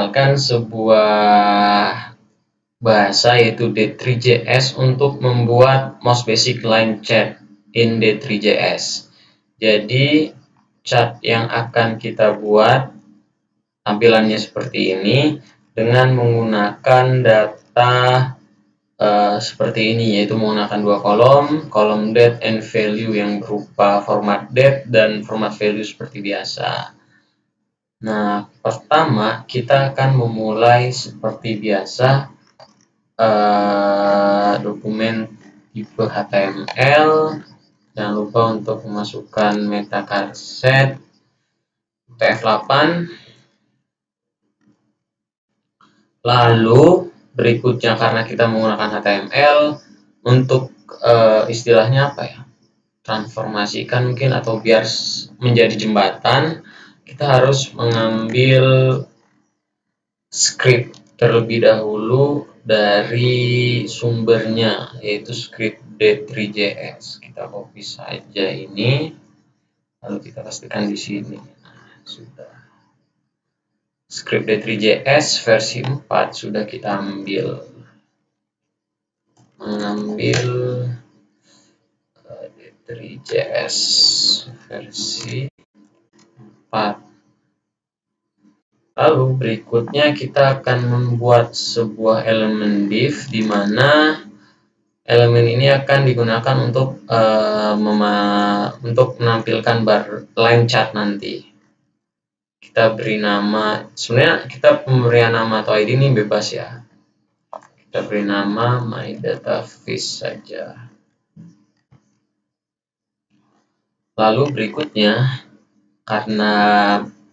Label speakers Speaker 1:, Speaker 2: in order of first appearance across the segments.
Speaker 1: mengenalkan sebuah bahasa yaitu D3JS untuk membuat most basic line chat in D3JS. Jadi chat yang akan kita buat tampilannya seperti ini dengan menggunakan data seperti ini, yaitu menggunakan dua kolom date and value yang berupa format date dan format value seperti biasa. Nah, pertama kita akan memulai seperti biasa dokumen tipe HTML. Jangan lupa untuk memasukkan metacarset TF8. Lalu berikutnya, karena kita menggunakan HTML, untuk istilahnya apa ya, transformasikan mungkin atau biar menjadi jembatan, kita harus mengambil script terlebih dahulu dari sumbernya, yaitu script D3JS. Kita copy saja ini, lalu kita pastikan di sini. Nah, sudah. Script D3JS versi 4 sudah kita ambil. Mengambil D3JS versi 4. Lalu berikutnya kita akan membuat sebuah elemen div di mana elemen ini akan digunakan untuk menampilkan bar line chart nanti. Kita beri nama, sebenarnya kita pemberian nama atau ID ini bebas ya. Kita beri nama myDataFish saja. Lalu berikutnya, karena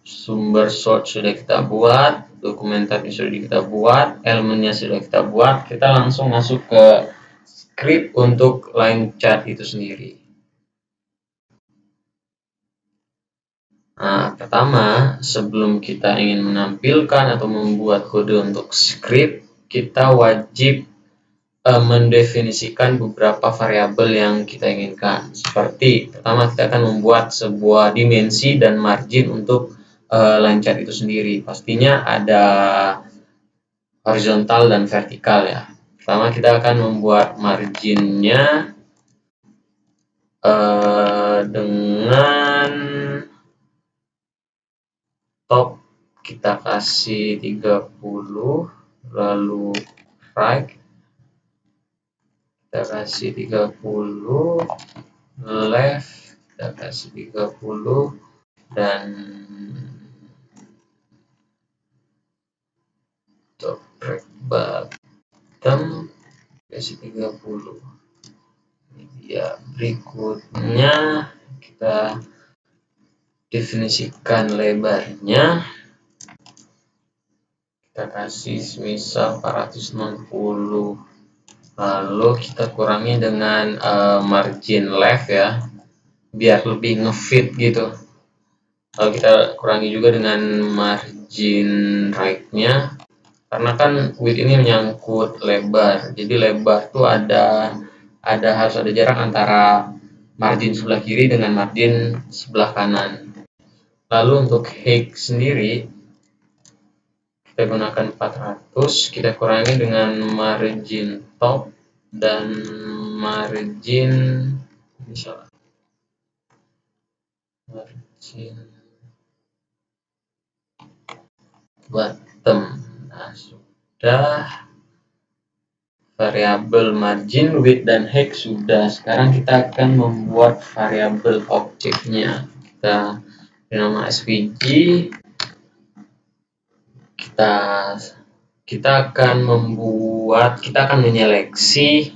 Speaker 1: sumber source sudah kita buat, dokumen type sudah kita buat, elemennya sudah kita buat, kita langsung masuk ke script untuk line chart itu sendiri. Nah, pertama, sebelum kita ingin menampilkan atau membuat kode untuk script, kita wajib mendefinisikan beberapa variabel yang kita inginkan. Seperti, pertama kita akan membuat sebuah dimensi dan margin untuk line chart itu sendiri. Pastinya ada horizontal dan vertikal ya. Pertama kita akan membuat marginnya dengan top kita kasih 30, lalu right kita kasih 30, left kita kasih 30, dan untuk bottom kasih 30. Ya, berikutnya kita definisikan lebarnya, kita kasih misal 460, lalu kita kurangi dengan margin left ya, biar lebih ngefit gitu. Lalu kita kurangi juga dengan margin right-nya, karena kan width ini menyangkut lebar, jadi lebar tuh harus ada jarak antara margin sebelah kiri dengan margin sebelah kanan. Lalu untuk height sendiri kita gunakan 400, kita kurangi dengan margin top dan margin misalnya margin bottom. Nah, sudah variabel margin, width dan height sudah. Sekarang kita akan membuat variabel objeknya. Kita nama svg, kita akan menyeleksi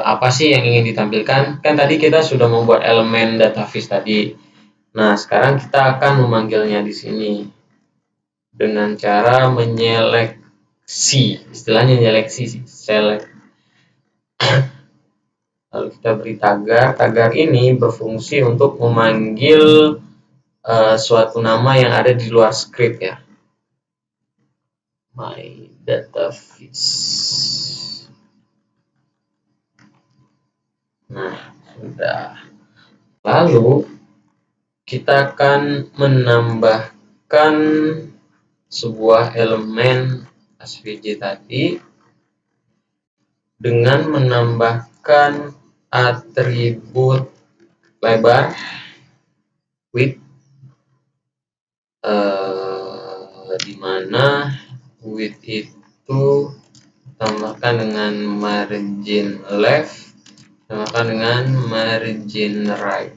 Speaker 1: apa sih yang ingin ditampilkan. Kan tadi kita sudah membuat elemen DataFish tadi. Nah, sekarang kita akan memanggilnya di sini dengan cara menyeleksi, istilahnya menyeleksi, select. Lalu kita beri tagar ini berfungsi untuk memanggil suatu nama yang ada di luar script ya, myDataFish. Nah, sudah. Lalu kita akan menambahkan sebuah elemen SVG tadi dengan menambahkan atribut lebar, width, di mana width itu tambahkan dengan margin left, tambahkan dengan margin right.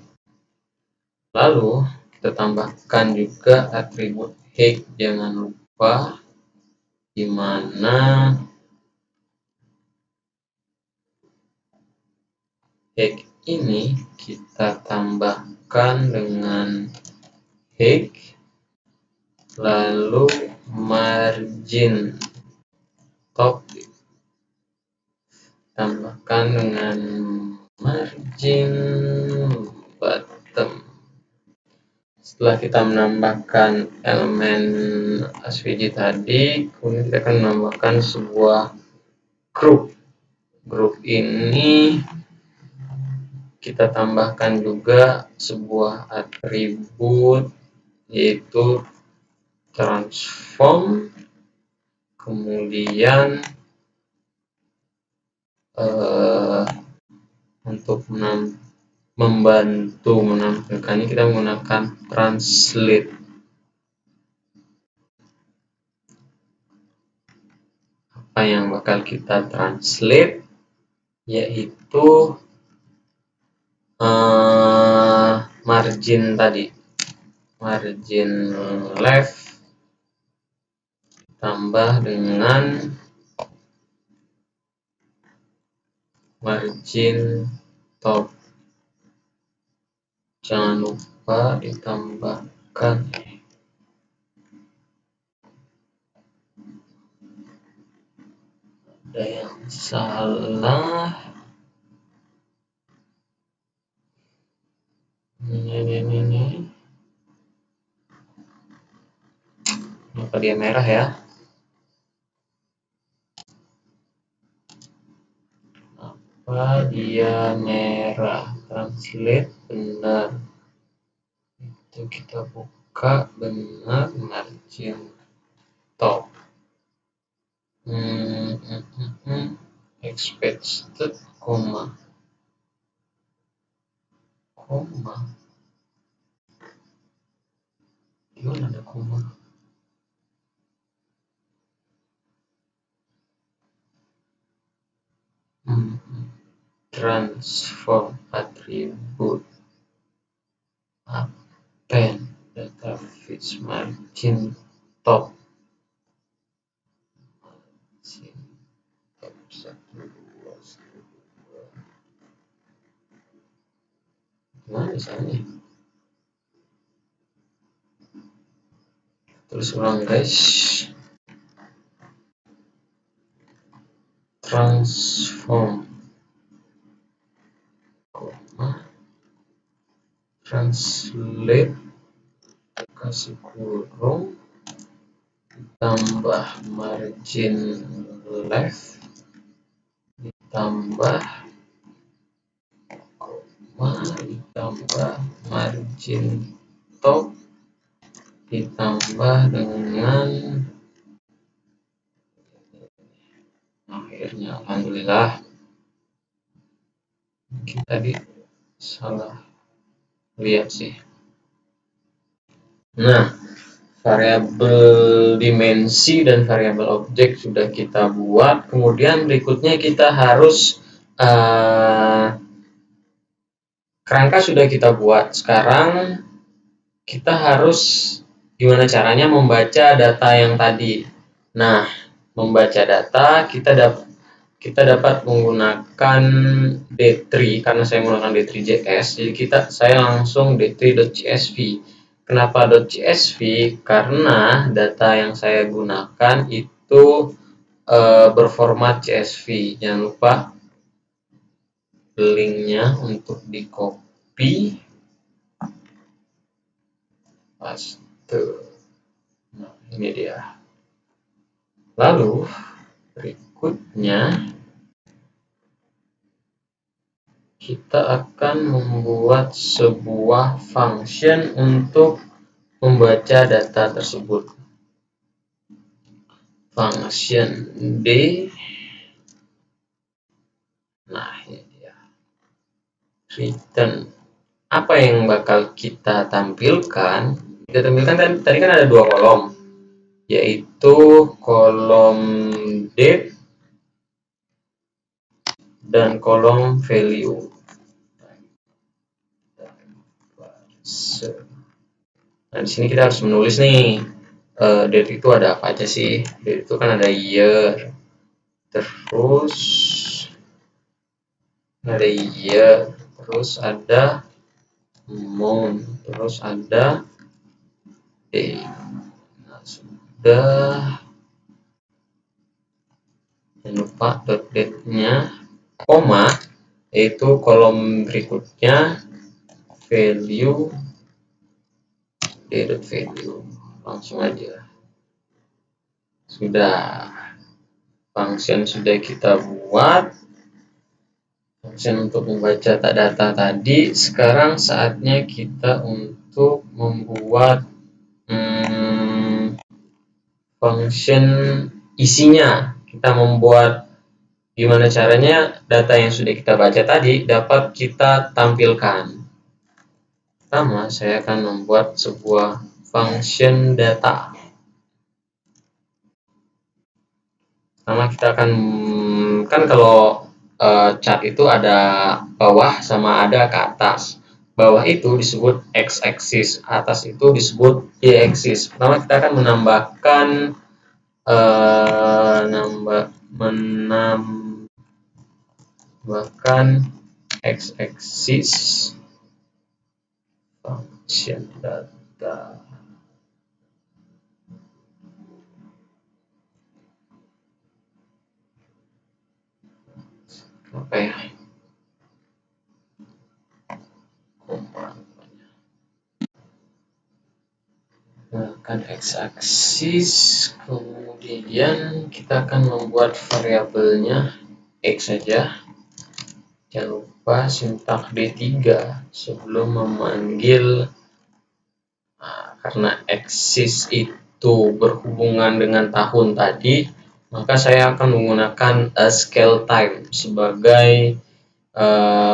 Speaker 1: Lalu kita tambahkan juga atribut height, jangan lupa, di mana height ini kita tambahkan dengan height, lalu margin top tambahkan dengan margin bottom. Setelah kita menambahkan elemen SVG tadi, kemudian kita akan menambahkan sebuah group. Group ini kita tambahkan juga sebuah atribut, yaitu transform, kemudian untuk membantu menampilkannya kita menggunakan translate. Apa yang bakal kita translate yaitu margin tadi, margin left tambah dengan margin top, jangan lupa ditambahkan ada yang salah ini kenapa dia merah ya, apa dia merah, translate benar, itu kita buka benar margin top, expected koma gimana ada koma, transform atribut append data fits margin top, gimana misalnya, terus ulang guys, transform translate kasih kurung ditambah margin left ditambah koma ditambah margin top ditambah dengan akhirnya alhamdulillah mungkin tadi salah lihat sih. Nah, variabel dimensi dan variabel objek sudah kita buat, kemudian berikutnya kita harus kerangka sudah kita buat. Sekarang kita harus gimana caranya membaca data yang tadi. Nah, membaca data kita dapat menggunakan D3 karena saya menggunakan D3.js. Jadi saya langsung D3.csv. Kenapa .csv? Karena data yang saya gunakan itu berformat CSV. Jangan lupa linknya untuk di copy paste. Nah, ini dia. Lalu berikutnya kita akan membuat sebuah function untuk membaca data tersebut. function D. Nah, ini dia. Return. Apa yang bakal kita tampilkan? Kita tampilkan tadi kan ada 2 kolom, yaitu kolom date dan kolom value. Nah, di sini kita harus menulis nih, date itu ada apa aja sih? Date itu kan ada year, terus ada month, terus ada day. Nah, sudah, jangan lupa dot date-nya, koma, yaitu kolom berikutnya value d.value. Langsung aja. Sudah, function sudah kita buat, function untuk membaca data tadi. Sekarang saatnya kita untuk membuat function isinya. Kita membuat gimana caranya data yang sudah kita baca tadi dapat kita tampilkan. Pertama, saya akan membuat sebuah function data. Pertama, kita akan, kan kalau chart itu ada bawah sama ada ke atas. Bawah itu disebut x-axis, atas itu disebut y-axis. Pertama, kita akan menambahkan x-axis function data. Apa ya? Gunakan x-axis, kemudian kita akan membuat variabelnya x saja. Jangan lupa sintak D3 sebelum memanggil, karena axis itu berhubungan dengan tahun tadi, maka saya akan menggunakan scale time sebagai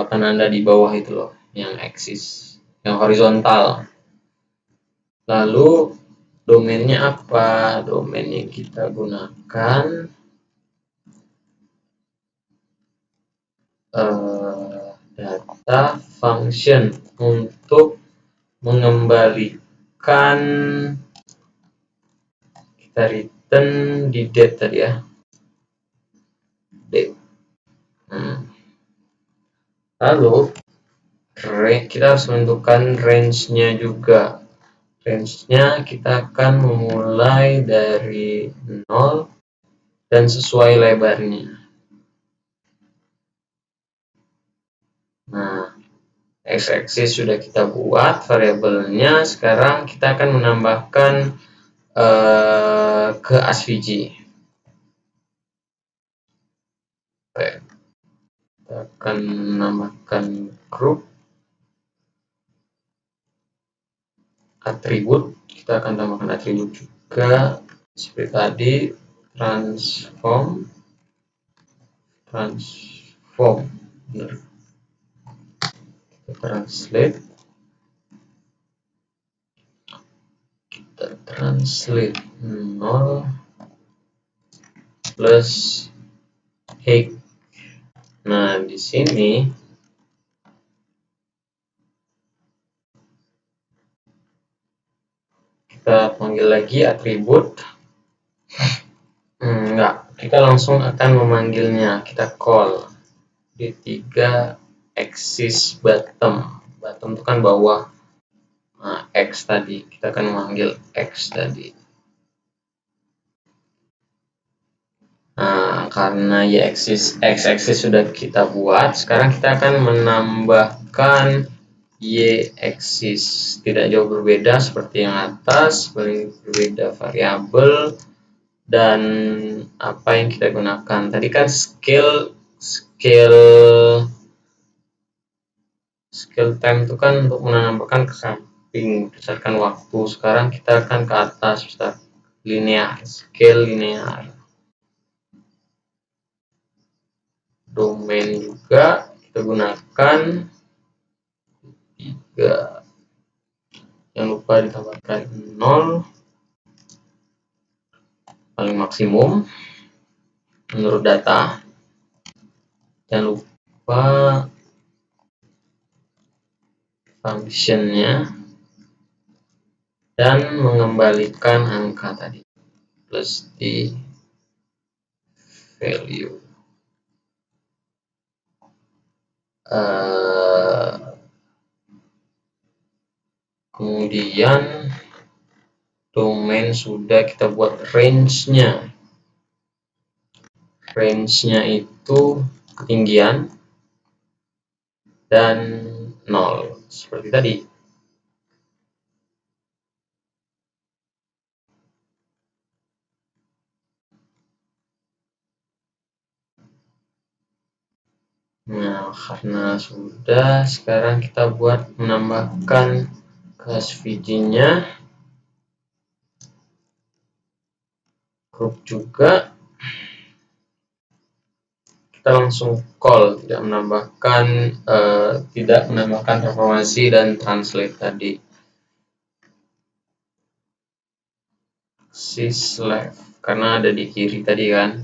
Speaker 1: penanda di bawah itu loh, yang axis, yang horizontal. Lalu domainnya apa? Domainnya kita gunakan data function untuk mengembalikan, kita return di date tadi ya, date. Lalu kita harus menentukan range-nya juga. Range-nya kita akan memulai dari 0 dan sesuai lebarnya. Nah, x-axis sudah kita buat variabelnya. Sekarang kita akan menambahkan ke SVG. Kita akan menambahkan group atribut. Kita akan tambahkan atribut juga seperti tadi, transform. Kita translate 0 plus height. Nah, di sini kita panggil lagi atribut. Enggak, kita langsung akan memanggilnya. Kita call D3 axis bottom. Bottom itu kan bawah. Nah, X tadi, kita akan memanggil X tadi. Nah, karena x-axis sudah kita buat, sekarang kita akan menambahkan y-axis. Tidak jauh berbeda seperti yang atas, paling berbeda variabel dan apa yang kita gunakan. Tadi kan scale time itu kan untuk menambahkan ke samping berdasarkan waktu. Sekarang kita akan ke atas, scale linear. domain juga kita gunakan 3. Jangan lupa ditambahkan 0 paling maksimum menurut data. Jangan lupa functionnya dan mengembalikan angka tadi plus di value. Kemudian domain sudah kita buat range-nya. Range-nya itu ketinggian dan 0 seperti tadi. Nah, karena sudah, sekarang kita buat menambahkan kelas VG-nya, grup juga. Kita langsung call, tidak menambahkan transformasi dan translate tadi. Axis left karena ada di kiri tadi kan,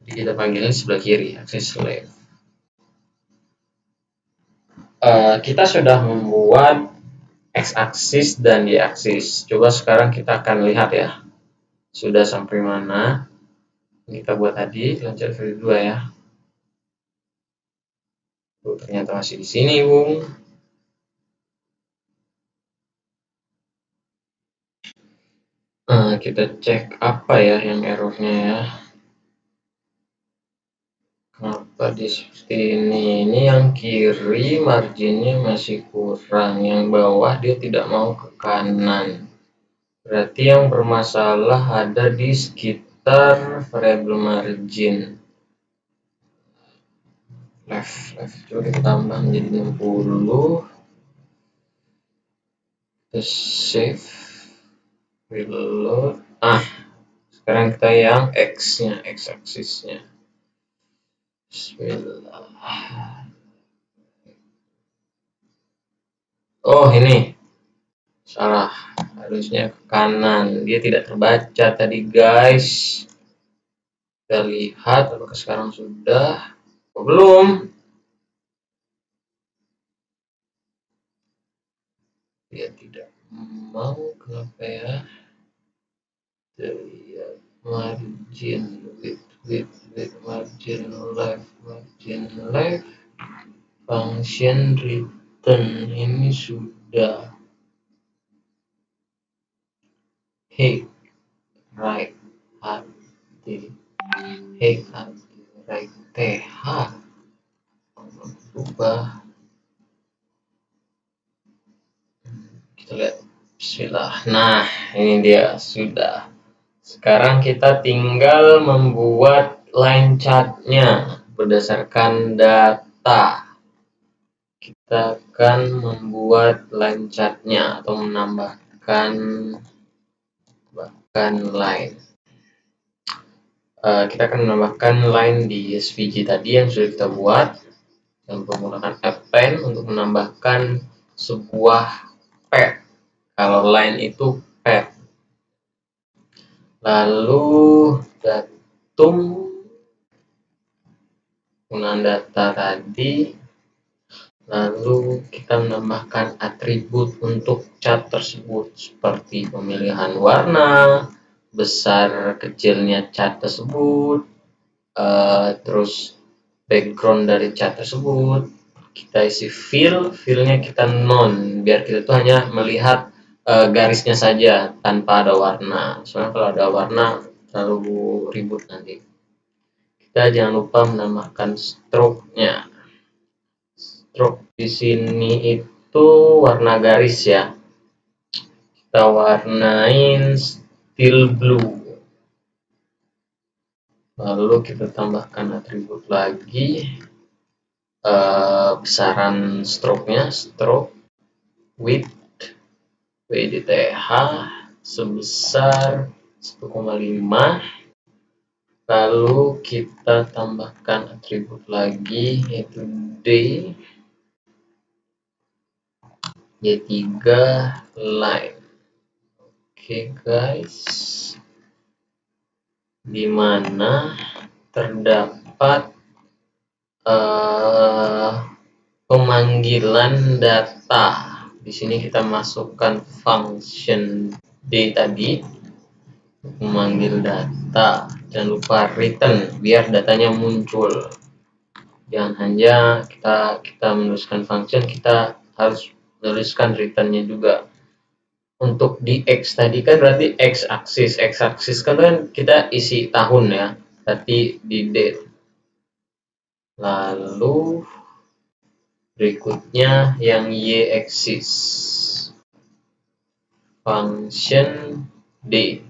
Speaker 1: jadi kita panggilnya sebelah kiri, axis left. Kita sudah membuat x-axis dan y-axis. Coba sekarang kita akan lihat ya, sudah sampai mana. Kita buat tadi loncat value 2 ya. Ternyata masih di sini, Bung. Kita cek apa ya yang errornya ya. Kenapa di seperti ini? Ini yang kiri marginnya masih kurang, yang bawah dia tidak mau ke kanan. Berarti yang bermasalah ada di sekitar variable margin. Left. Coba kita tambah menjadi 60. Terus save. Reload. Sekarang kita yang X-nya, X-axis-nya. Bismillah. Oh, ini salah, harusnya ke kanan, dia tidak terbaca tadi guys. Kita lihat apakah sekarang sudah. Oh, belum. Dia tidak mau, kenapa ya? Lihat margin with margin left function return ini sudah right th ubah. Kita lihat, bismillah. Nah, ini dia sudah. Sekarang kita tinggal membuat line chart-nya berdasarkan data. Kita akan membuat line chart-nya atau menambahkan line. Kita akan menambahkan line di SVG tadi yang sudah kita buat dan menggunakan append untuk menambahkan sebuah pad. Kalau line itu pad. Lalu datum penggunaan data tadi, lalu kita menambahkan atribut untuk chart tersebut seperti pemilihan warna, besar kecilnya chart tersebut, terus background dari chart tersebut. Kita isi fill-nya kita non, biar kita tuh hanya melihat garisnya saja tanpa ada warna. Soalnya kalau ada warna terlalu ribut nanti. Kita jangan lupa menambahkan stroke-nya. Stroke di sini itu warna garis ya. Kita warnain steel blue. Lalu kita tambahkan atribut lagi. Besaran stroke-nya, stroke width WDTH sebesar 1,5, Lalu kita tambahkan atribut lagi, yaitu D3 line. Oke guys, di mana terdapat pemanggilan data. Di sini kita masukkan function D tadi, memanggil data. Jangan lupa return biar datanya muncul. Jangan hanya kita menuliskan function, kita harus menuliskan returnnya juga. Untuk di X tadi kan berarti X aksis kan kita isi tahun ya, berarti di date. Lalu berikutnya yang Y aksis, function D.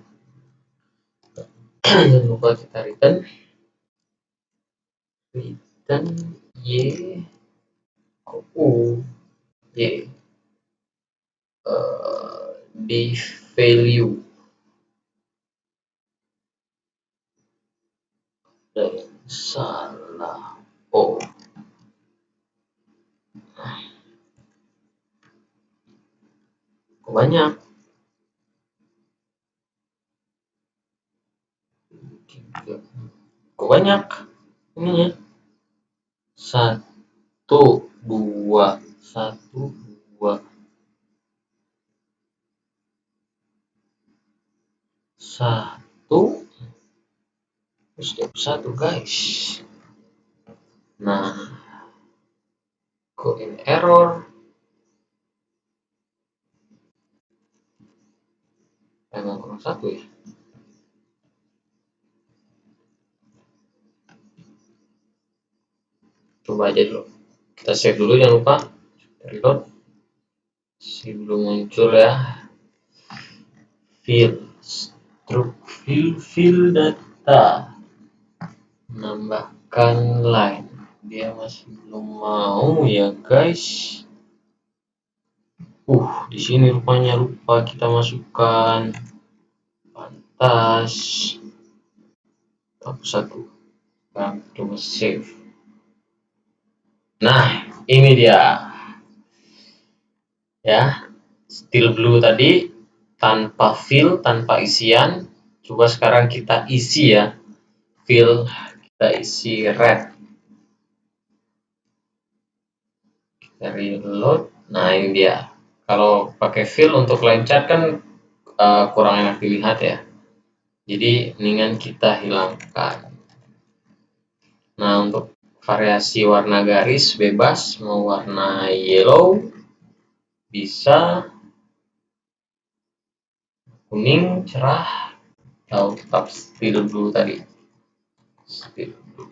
Speaker 1: Jangan lupa kita return Y di value dan salah banyak banyak ininya 1 2 step 1 guys. Nah, kok ini error? Emang kurang 1 ya? Coba aja dulu. Kita save dulu, jangan lupa reload. Sebelum muncul ya. Fill data. Menambahkan line. Dia masih belum mau ya guys. Di sini rupanya lupa kita masukkan pantas. Hapus 1. Nah, coba save. Nah, ini dia. Ya, still blue tadi tanpa fill, tanpa isian. Coba sekarang kita isi ya. Fill kita isi red. Kita reload. Nah, ini dia. Kalau pakai fill untuk line chart kan kurang enak dilihat ya. Jadi mendingan kita hilangkan. Nah, untuk variasi warna garis bebas, mau warna yellow bisa, kuning cerah, atau tetap still blue tadi. Still blue.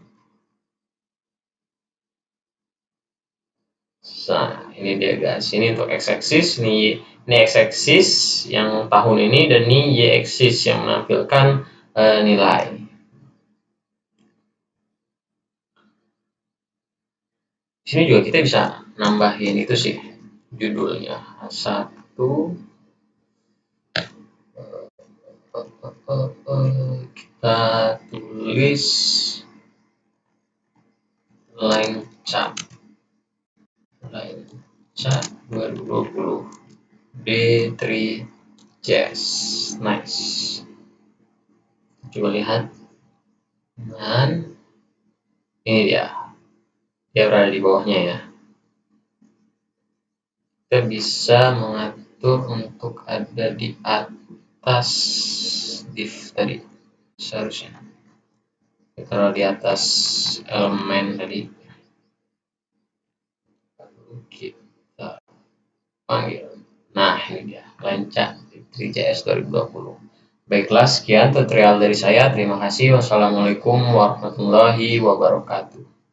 Speaker 1: Nah, ini dia guys. Ini untuk x-axis, ini x-axis yang tahun ini, dan ini y-axis yang menampilkan nilai. Di sini juga kita bisa nambahin itu sih, judulnya 1 kita tulis line chart 2020 D3 Jazz. Nice. Coba lihat. Dan ini dia berada di bawahnya ya. Kita bisa mengatur untuk ada di atas div tadi, seharusnya kita taruh di atas elemen tadi. Lalu kita panggil. Nah, ini dia line chart 3JS 2020. Baiklah, sekian tutorial dari saya. Terima kasih. Wassalamualaikum warahmatullahi wabarakatuh.